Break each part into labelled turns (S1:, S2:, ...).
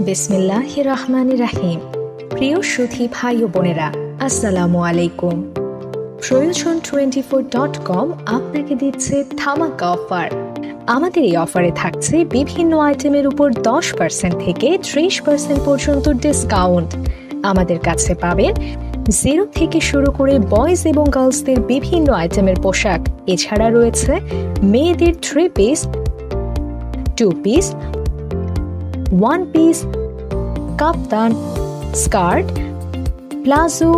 S1: বিসমিল্লাহির রহমানির রহিম। প্রিয় সুধী ভাই ও বোনেরা, আসসালামু আলাইকুম। প্রয়োজন24.com আপনাকে দিচ্ছে ধামাকা অফার। আমাদের এই অফারে থাকছে বিভিন্ন আইটেমের উপর 10% থেকে 30% পর্যন্ত ডিসকাউন্ট। আমাদের কাছে পাবেন 0 থেকে শুরু করে বয়েজ এবং গার্লসদের বিভিন্ন আইটেমের পোশাক। এছাড়া রয়েছে মেয়েদের 3 পিস, 2 পিস, 1 পিস, kaftan, skirt, palazzo,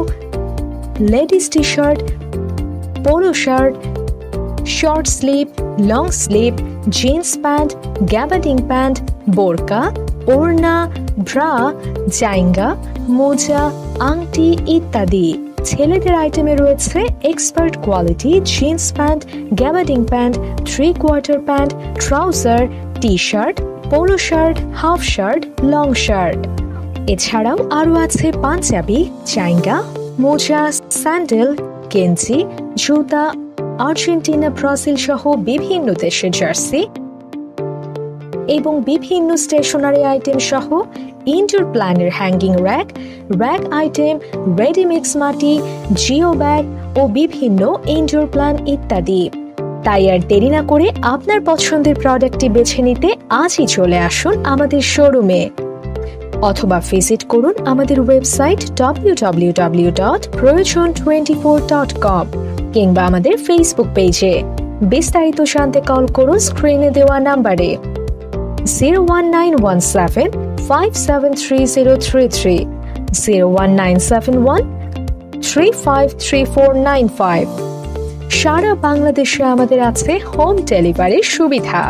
S1: ladies T shirt, polo shirt, short sleeve, long sleeve, jeans pant, gabardine pant, বোরকা, ওড়না, ব্রা, জাইঙ্গা, মোজা, আংটি ইত্যাদি। ছেলেদের আইটেমে রয়েছে expert quality jeans pant, gabardine pant, 3/4 pant, trouser, টি shirt, polo shirt, half shirt, long shirt. এছাড়াও আরও আছে পাঞ্জাবি, জাইঙ্গা, মোজা, স্যান্ডেল, গেঞ্জি, জুতা, আর্জেন্টিনা, ব্রাজিল সহ বিভিন্ন দেশের জার্সি এবং বিভিন্ন স্টেশনারি আইটেম সহ ইনডোর প্ল্যানের hanging rack, rack item, ready mix মাটি, জিও ব্যাগ ও বিভিন্ন ইনডোর প্ল্যান ইত্যাদি। তাই আর দেরি না করে আপনার পছন্দের প্রোডাক্টটি বেছে নিতে আজই চলে আসুন আমাদের শোরুমে, অথবা ভিজিট করুন আমাদের ওয়েবসাইট www.proyojon24.com কিংবা আমাদের ফেসবুক পেজে। বিস্তারিত জানতে কল করুন স্ক্রিনে দেওয়া নাম্বারে 01917 573033, 01971 353495। সারা বাংলাদেশে আমাদের আছে হোম ডেলিভারির সুবিধা।